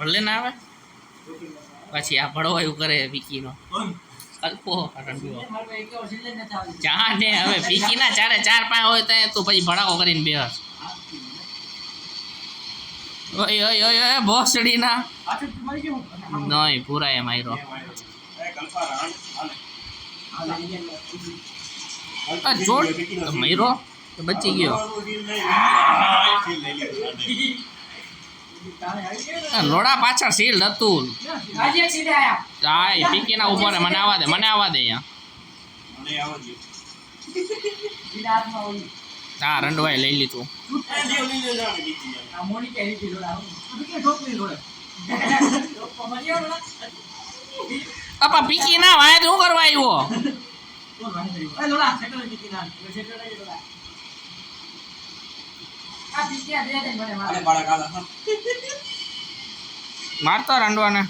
ભલે ના આવે પછી આ ભળવાયું કરે પીકીનો કલ્પો ચા ને હવે પીકીના ચારે 4-5 હોય તો પછી ભડાકો કરીને બેસ ઓય ઓય ઓય ભોસડી ના નહીં પૂરા એ માર્યો જોડ માર્યો તો બચી ગયો લોડા પાછળ શીલ્ડ હતું પીકી ના ઉભો રે મને આવવા દે અહીંયા હા રંડવાઈ લઈ લીધું આપા પીકી ના વાય શું કરવા આવ્યો મારતો રંડવાને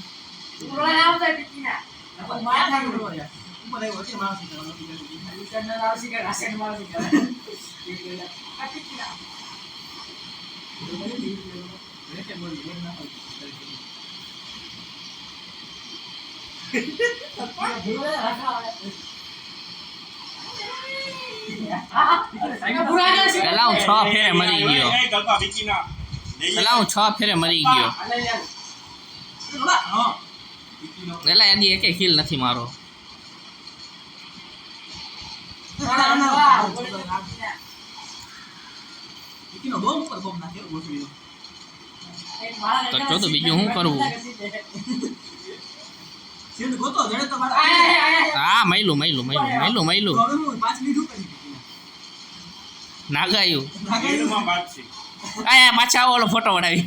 પેલા હું 6 ફેરે મરી ગયો પેલા એની એક ખીલ નથી મારો તો બીજું શું કરવું હા મૈલું નાગાયું આ પાછા ઓલો ફોટો વડાવી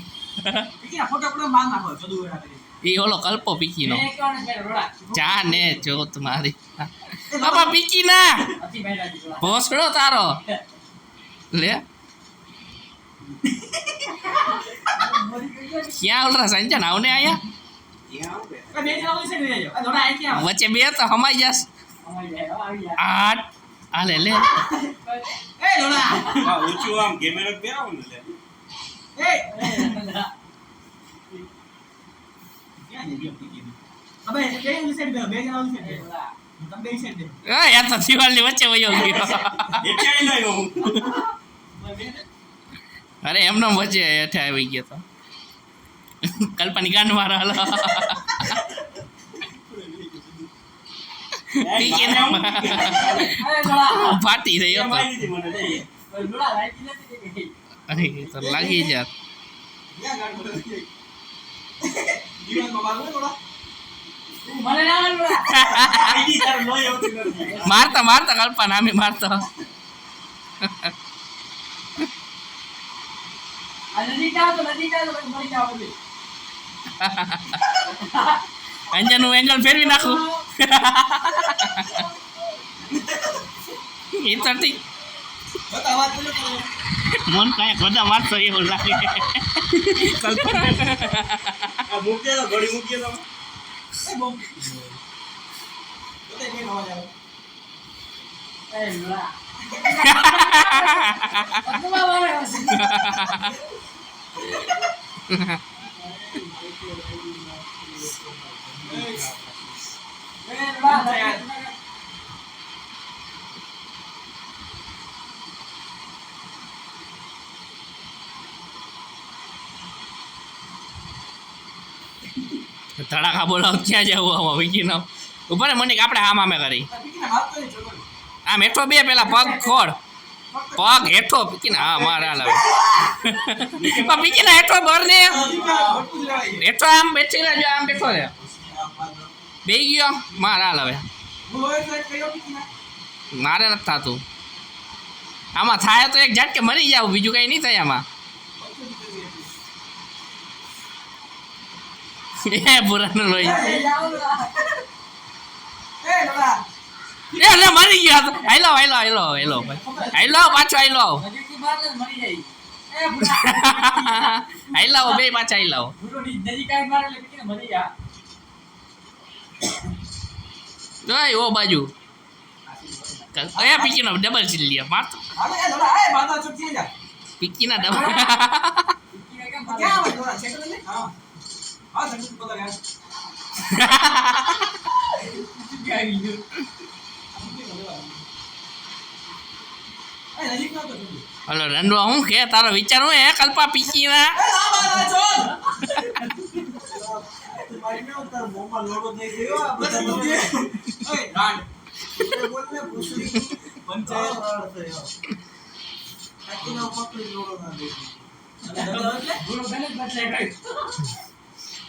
એ ઓલો કલ્પો પીકી નો ચા ને જો તમારી બાપા પીકી ના ભોસડો તારો લે ક્યાં ઓલરા સંજન આવને આયા વચ્ચે બે તો હમાઈ જાસ આલે લે યાર તો દિવાલની વચ્ચે વયો ગયો અરે એમનો વચ્ચે હેઠે આવી ગયો તો કલ્પની ગાંડ મારો હાલો ફાટી રહ્યો અરે તો લાગી જા મારતા કલ્પા નામે મારતા અંજનનું એંગલ ફેરવી નાખું એ તો ઠીક મન કાંઈ બધા મારતો એવું લાગે ધડાકા બોલાવ ક્યાં જવું આમાં વીકી ના ઉપર મને આપણે આમ આમે કરી આમ હેઠો બે પેલા પગ ખોડ પગ હેઠો પીકીને હા મારા લાવે પીકીને હેઠો બર ને હેઠો આમ બેઠી રહેજો આમ બેઠો રે બે ગયો મારા લાવે મારે નથી થતું આમાં થાય તો એક ઝટકે મરી જાવ બીજું કઈ નહીં થાય આમાં એ પુરાનો લોહી એ લે મરી ગયો આઈલો પાછો આઈલો બે પાછા આઈલો જોય ઓ બાજુ કયા પીકી નો ડબલ ચીલ લ્યા મારતો પીકી ના ડબલ હલો રંડવા હું કે તારો વિચાર હું હે કલ્પા પીચી ના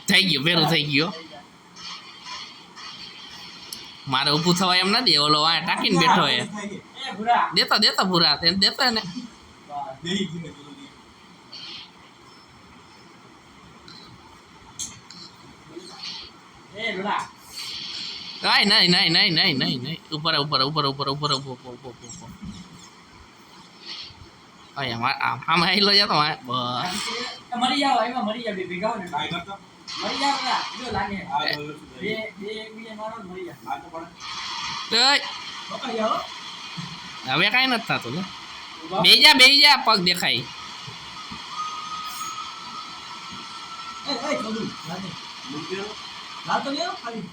થઈ ગયું પેલું થઈ ગયું મારે ઊભું થવાય એમ નથી ઓલો આ ટાંકીને બેઠો હે દેતો દેતો પૂરા દેતો ને નહીં નહીં નહીં નહીં નહીં નહીં નહીં ઉપર ઉપર ઉપર ઉપર ઉપર ઉપર ઉપર ઉપર આમ હેલો જતો બસ મરી જાવ એમાં મરી જાવ ભેગા ને મરી જાવ ના જો લાગે બે બે એકબીજા મારો મરી જાવ આ તો પણ બકા જાવ હવે કાંઈ નથી થતું બે જા પગ દેખાય એ થોડું લાગે ના તો લ્યો ખાલી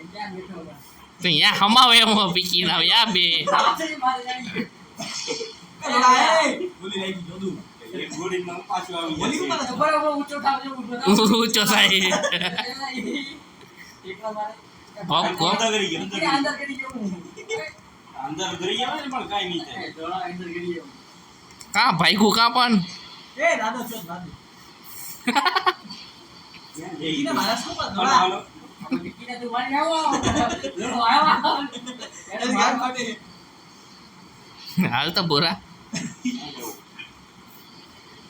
ત્યાં બેઠો તો યા હમાવે એમ પીકી ના યા બે ઊંચો થાય કા ભાઈ કા પણ હાલ તો બોરા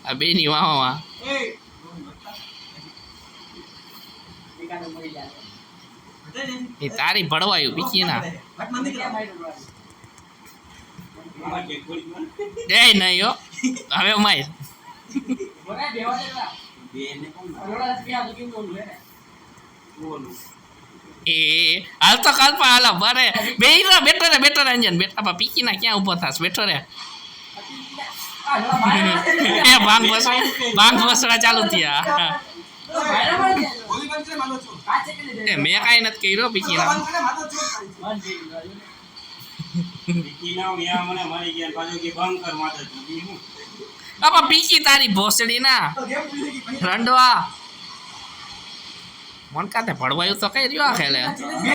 આ બે ની વાહ એ તારી ભડવાયું પીકી ના દે નહીં હો હવે માય એ હાલ તો કલ્પા હાલો બરે બેઠો રે અંજન બેટા પીકી ના ક્યાં ઉભો થાસ બેઠો રે એ ભાંગ વસડા ચાલુ થયા એ મેં કાંઈ નથી કર્યો પીકી ના પીકી તારી ભોસડી ના રંડવા મન કાતે ભડવાયું તો કઈ રહ્યો ખેલે